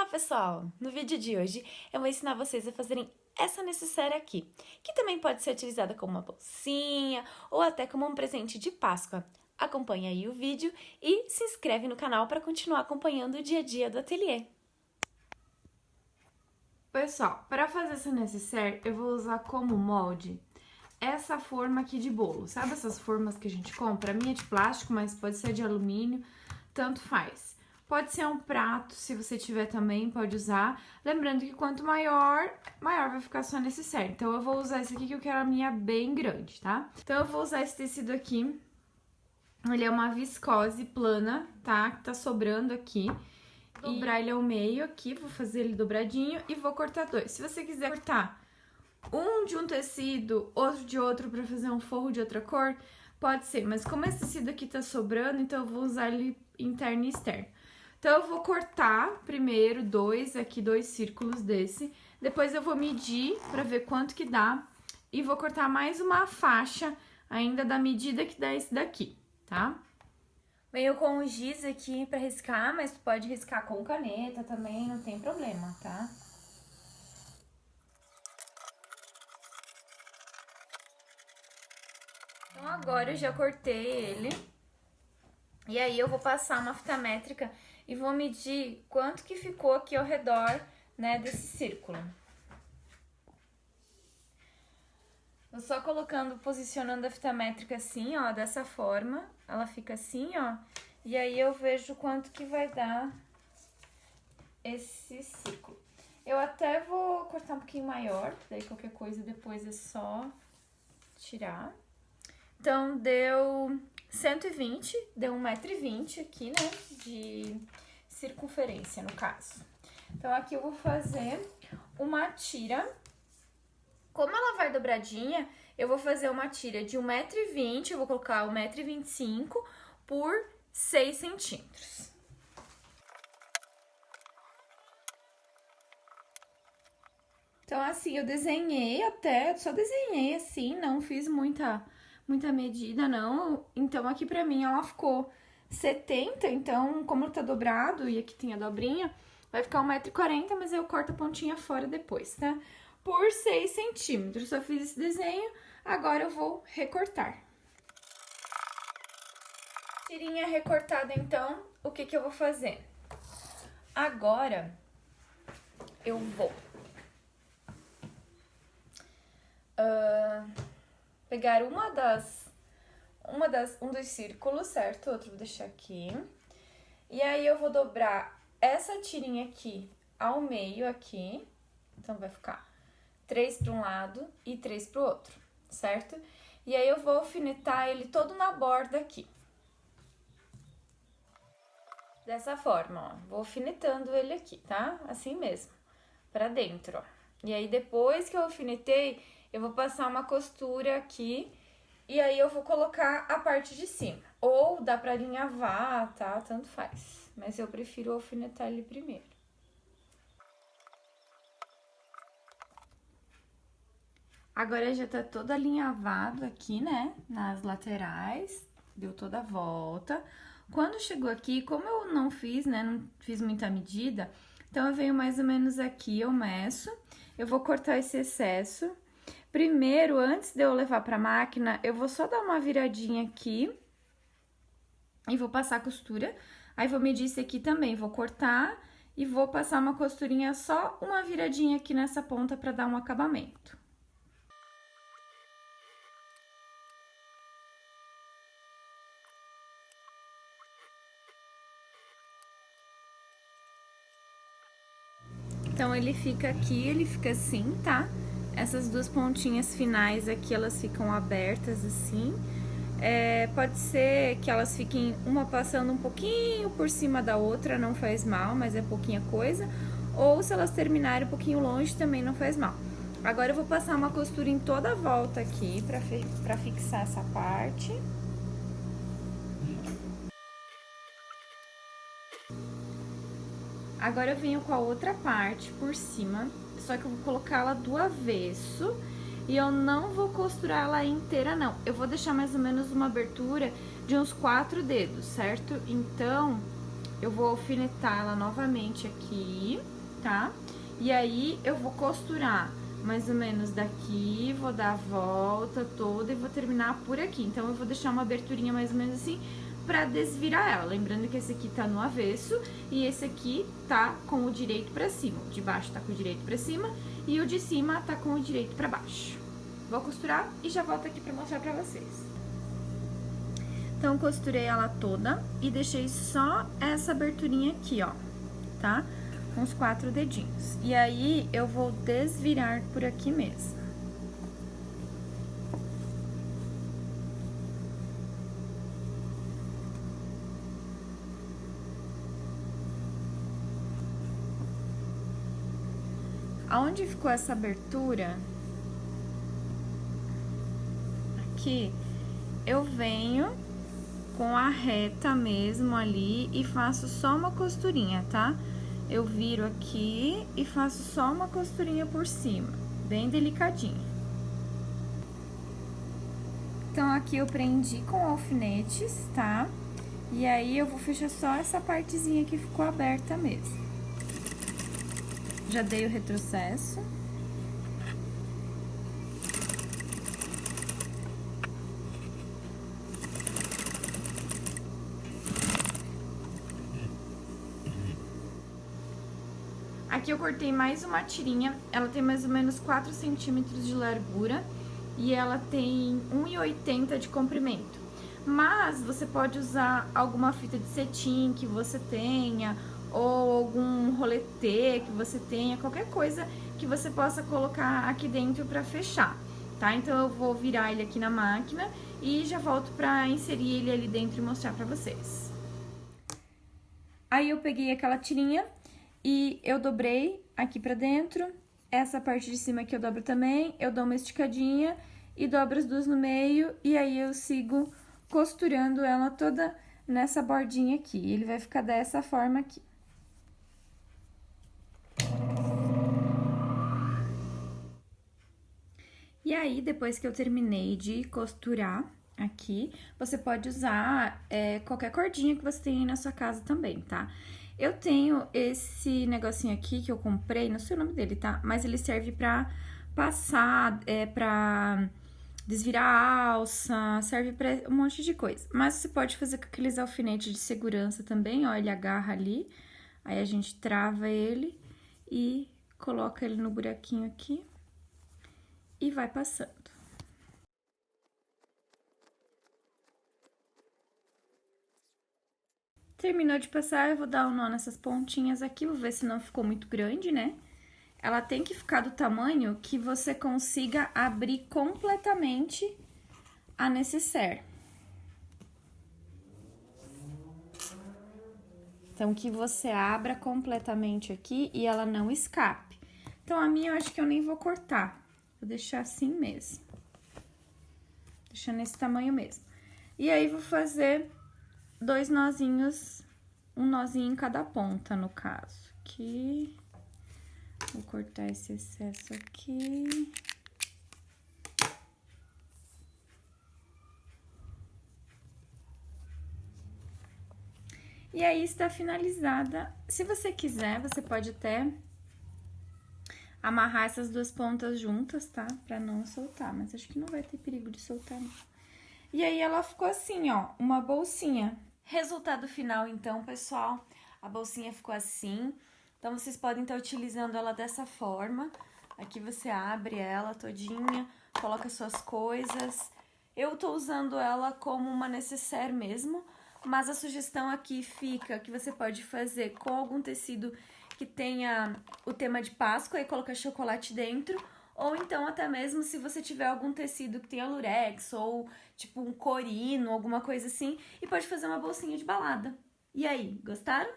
Olá pessoal! No vídeo de hoje eu vou ensinar vocês a fazerem essa necessaire aqui, que também pode ser utilizada como uma bolsinha ou até como um presente de Páscoa. Acompanhe aí o vídeo e se inscreve no canal para continuar acompanhando o dia a dia do ateliê. Pessoal, para fazer essa necessaire eu vou usar como molde essa forma aqui de bolo. Sabe essas formas que a gente compra? A minha é de plástico, mas pode ser de alumínio, tanto faz. Pode ser um prato, se você tiver também, pode usar. Lembrando que quanto maior, maior vai ficar sua necessaire. Então, eu vou usar esse aqui que eu quero a minha bem grande, tá? Então, eu vou usar esse tecido aqui. Ele é uma viscose plana, tá? Que tá sobrando aqui. Dobrar ele ao meio aqui, vou fazer ele dobradinho e vou cortar dois. Se você quiser cortar um de um tecido, outro de outro pra fazer um forro de outra cor, pode ser. Mas como esse tecido aqui tá sobrando, então eu vou usar ele interno e externo. Então, eu vou cortar primeiro dois círculos desse, depois eu vou medir pra ver quanto que dá e vou cortar mais uma faixa ainda da medida que dá esse daqui, tá? Venho com o giz aqui pra riscar, mas tu pode riscar com caneta também, não tem problema, tá? Então, agora eu já cortei ele. E aí, eu vou passar uma fita métrica e vou medir quanto que ficou aqui ao redor, né, desse círculo. Vou só colocando, posicionando a fita métrica assim, ó, dessa forma. Ela fica assim, ó. E aí, eu vejo quanto que vai dar esse círculo. Eu até vou cortar um pouquinho maior, daí qualquer coisa depois é só tirar. Então, deu 120, deu 1,20 m aqui, né, de circunferência, no caso. Então, aqui eu vou fazer uma tira. Como ela vai dobradinha, eu vou fazer uma tira de 1,20 m, eu vou colocar 1,25 m por 6 centímetros. Então, assim, eu desenhei até, só desenhei assim, não fiz muita medida, não. Então, aqui pra mim, ela ficou 70, então, como tá dobrado e aqui tem a dobrinha, vai ficar 1,40 m, mas eu corto a pontinha fora depois, tá? Por 6 centímetros. Eu fiz esse desenho, agora eu vou recortar. Tirinha recortada, então, o que que eu vou fazer? Agora, eu vou pegar um dos círculos, certo? Outro vou deixar aqui. E aí, eu vou dobrar essa tirinha aqui ao meio aqui. Então, vai ficar 3 para um lado e 3 para o outro, certo? E aí, eu vou alfinetar ele todo na borda aqui. Dessa forma, ó. Vou alfinetando ele aqui, tá? Assim mesmo, pra dentro, ó. E aí, depois que eu alfinetei, eu vou passar uma costura aqui e aí eu vou colocar a parte de cima. Ou dá pra alinhavar, tá? Tanto faz. Mas eu prefiro alfinetar ele primeiro. Agora já tá todo alinhavado aqui, né? Nas laterais. Deu toda a volta. Quando chegou aqui, como eu não fiz, né? Não fiz muita medida, então eu venho mais ou menos aqui, eu meço. Eu vou cortar esse excesso. Primeiro, antes de eu levar pra máquina, eu vou só dar uma viradinha aqui e vou passar a costura. Aí, vou medir esse aqui também, vou cortar e vou passar uma costurinha, só uma viradinha aqui nessa ponta pra dar um acabamento. Então, ele fica aqui, ele fica assim, tá? Essas duas pontinhas finais aqui, elas ficam abertas assim. Pode ser que elas fiquem uma passando um pouquinho por cima da outra, não faz mal, mas é pouquinha coisa. Ou se elas terminarem um pouquinho longe, também não faz mal. Agora, eu vou passar uma costura em toda a volta aqui, pra fixar essa parte. Agora, eu venho com a outra parte por cima, só que eu vou colocar ela do avesso e eu não vou costurar ela inteira, não. Eu vou deixar mais ou menos uma abertura de uns 4 dedos, certo? Então, eu vou alfinetar ela novamente aqui, tá? E aí, eu vou costurar mais ou menos daqui, vou dar a volta toda e vou terminar por aqui. Então, eu vou deixar uma aberturinha mais ou menos assim pra desvirar ela. Lembrando que esse aqui tá no avesso e esse aqui tá com o direito pra cima. O de baixo tá com o direito pra cima e o de cima tá com o direito pra baixo. Vou costurar e já volto aqui pra mostrar pra vocês. Então, costurei ela toda e deixei só essa aberturinha aqui, ó, tá? Com os 4 dedinhos. E aí, eu vou desvirar por aqui mesmo. Aonde ficou essa abertura, aqui, eu venho com a reta mesmo ali e faço só uma costurinha, tá? Eu viro aqui e faço só uma costurinha por cima, bem delicadinha. Então, aqui eu prendi com alfinetes, tá? E aí, eu vou fechar só essa partezinha que ficou aberta mesmo. Já dei o retrocesso. Aqui eu cortei mais uma tirinha, ela tem mais ou menos 4 centímetros de largura e ela tem 1,80 de comprimento. Mas você pode usar alguma fita de cetim que você tenha, ou algum roletê que você tenha, qualquer coisa que você possa colocar aqui dentro pra fechar, tá? Então, eu vou virar ele aqui na máquina e já volto pra inserir ele ali dentro e mostrar pra vocês. Aí, eu peguei aquela tirinha e eu dobrei aqui pra dentro, essa parte de cima aqui eu dobro também, eu dou uma esticadinha e dobro as duas no meio, e aí eu sigo costurando ela toda nessa bordinha aqui. Ele vai ficar dessa forma aqui. E aí, depois que eu terminei de costurar aqui, você pode usar qualquer cordinha que você tenha aí na sua casa também, tá? Eu tenho esse negocinho aqui que eu comprei, não sei o nome dele, tá? Mas ele serve pra passar, pra desvirar a alça, serve pra um monte de coisa. Mas você pode fazer com aqueles alfinetes de segurança também, ó, ele agarra ali, aí a gente trava ele e coloca ele no buraquinho aqui e vai passando. Terminou de passar, eu vou dar um nó nessas pontinhas aqui, vou ver se não ficou muito grande, né? Ela tem que ficar do tamanho que você consiga abrir completamente a nécessaire. Então, que você abra completamente aqui e ela não escape. Então, a minha eu acho que eu nem vou cortar, vou deixar assim mesmo. Deixar nesse tamanho mesmo. E aí, vou fazer 2 nozinhos, um nozinho em cada ponta, no caso. Aqui. Vou cortar esse excesso aqui. E aí, está finalizada. Se você quiser, você pode até amarrar essas duas pontas juntas, tá? Pra não soltar, mas acho que não vai ter perigo de soltar, não. E aí, ela ficou assim, ó, uma bolsinha. Resultado final, então, pessoal, a bolsinha ficou assim. Então, vocês podem estar utilizando ela dessa forma. Aqui você abre ela todinha, coloca suas coisas. Eu tô usando ela como uma nécessaire mesmo, mas a sugestão aqui fica que você pode fazer com algum tecido que tenha o tema de Páscoa e colocar chocolate dentro, ou então até mesmo se você tiver algum tecido que tenha lurex ou tipo um corino, alguma coisa assim, e pode fazer uma bolsinha de balada. E aí, gostaram?